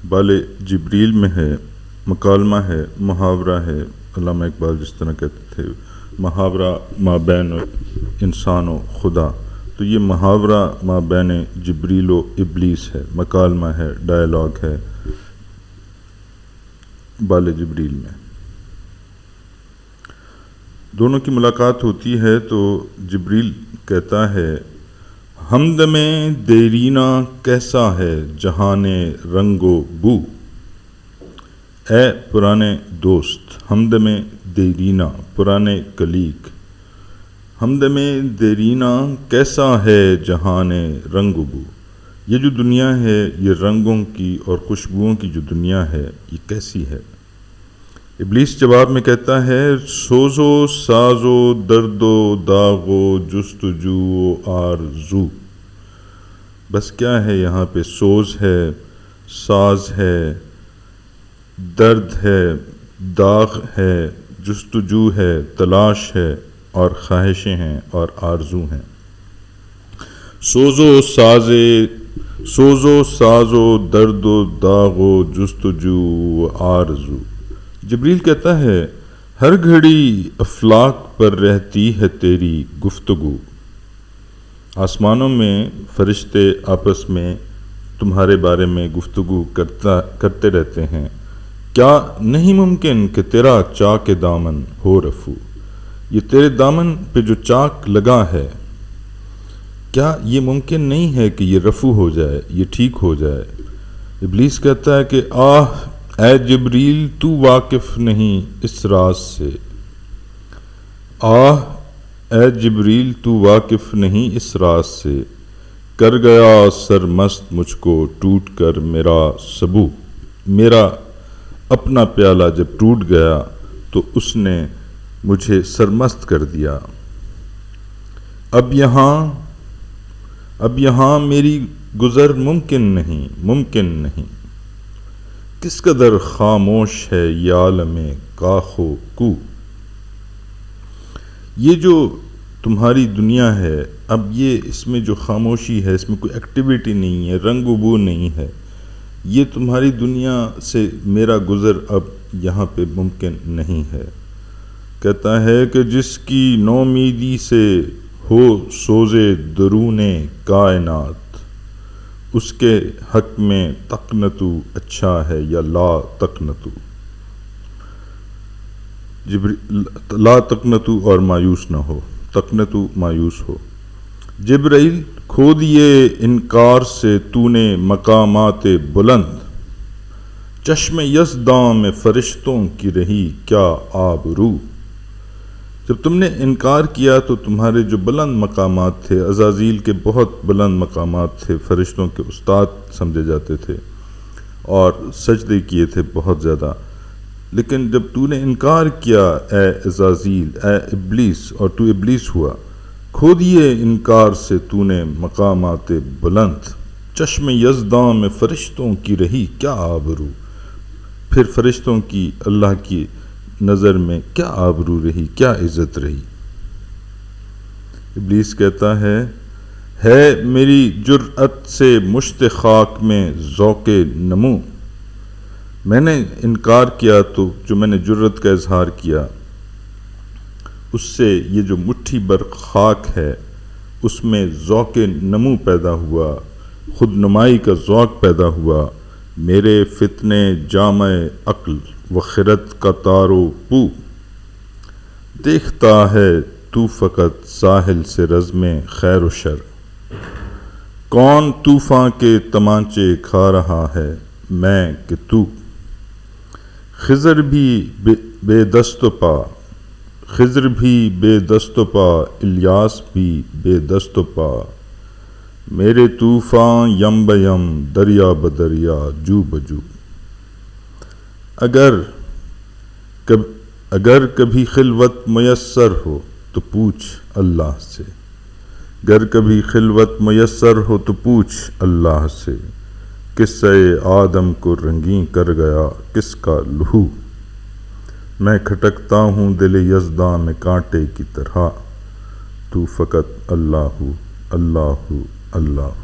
بال جبریل میں ہے، مکالمہ ہے، محاورہ ہے۔ علامہ اقبال جس طرح کہتے تھے محاورہ ما بین انسان و خدا، تو یہ محاورہ ما بین جبریل و ابلیس ہے، مکالمہ ہے، ڈائلاگ ہے بال جبریل میں۔ دونوں کی ملاقات ہوتی ہے تو جبریل کہتا ہے حمد میں دیرینہ کیسا ہے جہان رنگ و بو، اے پرانے دوست حمد میں دیرینہ، پرانے کلیگ، حمد میں دیرینہ کیسا ہے جہان رنگ و بو، یہ جو دنیا ہے، یہ رنگوں کی اور خوشبوؤں کی جو دنیا ہے، یہ کیسی ہے۔ ابلیس جواب میں کہتا ہے سوز و ساز و درد و داغ و جستجو و آرزو، بس کیا ہے یہاں پہ، سوز ہے، ساز ہے، درد ہے، داغ ہے، جستجو ہے، تلاش ہے، اور خواہشیں ہیں اور آرزو ہیں۔ سوز و ساز و درد و داغ و جستجو و آرزو۔ جبریل کہتا ہے ہر گھڑی افلاک پر رہتی ہے تیری گفتگو، آسمانوں میں فرشتے آپس میں تمہارے بارے میں گفتگو کرتے رہتے ہیں، کیا نہیں ممکن کہ تیرا چاک دامن ہو رفو، یہ تیرے دامن پہ جو چاک لگا ہے، کیا یہ ممکن نہیں ہے کہ یہ رفو ہو جائے، یہ ٹھیک ہو جائے۔ ابلیس کہتا ہے کہ اے جبریل تو واقف نہیں اس راز سے، اے جبریل تو واقف نہیں اس راز سے، کر گیا سرمست مجھ کو ٹوٹ کر میرا سبو، میرا اپنا پیالہ جب ٹوٹ گیا تو اس نے مجھے سرمست کر دیا۔ اب یہاں میری گزر ممکن نہیں، کس قدر خاموش ہے یہ عالم کاخ و کو، یہ جو تمہاری دنیا ہے، اب یہ اس میں جو خاموشی ہے، اس میں کوئی ایکٹیویٹی نہیں ہے، رنگ و بو نہیں ہے، یہ تمہاری دنیا سے میرا گزر اب یہاں پہ ممکن نہیں ہے۔ کہتا ہے کہ جس کی نومیدی سے ہو سوز درون کائنات، اس کے حق میں تقنتو اچھا ہے یا لا تقنتو، لا تقنتو اور مایوس نہ ہو، تقنتو مایوس ہو۔ جبرائیل کھو دیے انکار سے تو نے مقامات بلند، چشم یزداں میں فرشتوں کی رہی کیا آبرو، جب تم نے انکار کیا تو تمہارے جو بلند مقامات تھے، عزازیل کے بہت بلند مقامات تھے، فرشتوں کے استاد سمجھے جاتے تھے اور سجدے کیے تھے بہت زیادہ، لیکن جب تو نے انکار کیا اے عزازیل، اے ابلیس، اور تو ابلیس ہوا، کھو دیے انکار سے تو نے مقامات بلند، چشم یزداں میں فرشتوں کی رہی کیا آبرو، پھر فرشتوں کی اللہ کی نظر میں کیا آبرو رہی، کیا عزت رہی۔ ابلیس کہتا ہے میری جرأت سے مشت خاک میں ذوق نمو، میں نے انکار کیا تو جو میں نے جرأت کا اظہار کیا، اس سے یہ جو مٹھی بر خاک ہے اس میں ذوق نمو پیدا ہوا، خود نمائی کا ذوق پیدا ہوا، میرے فتنے جامع عقل و خرد کا تار و پو، دیکھتا ہے تو فقط ساحل سے رزم خیر و شر، کون طوفاں کے تمانچے کھا رہا ہے میں کہ تو، خضر بھی بے دست و پا، خضر بھی بے دست و پا، الیاس بھی بے دست و پا، میرے طوفاں یم بیم دریا بدریا جو بجو، اگر کبھی خلوت میسر ہو تو پوچھ اللہ سے، گر کبھی خلوت میسر ہو تو پوچھ اللہ سے، قصہ آدم کو رنگیں کر گیا کس کا لہو، میں کھٹکتا ہوں دل یزداں میں کانٹے کی طرح، تو فقط اللہ اللہ اللہ۔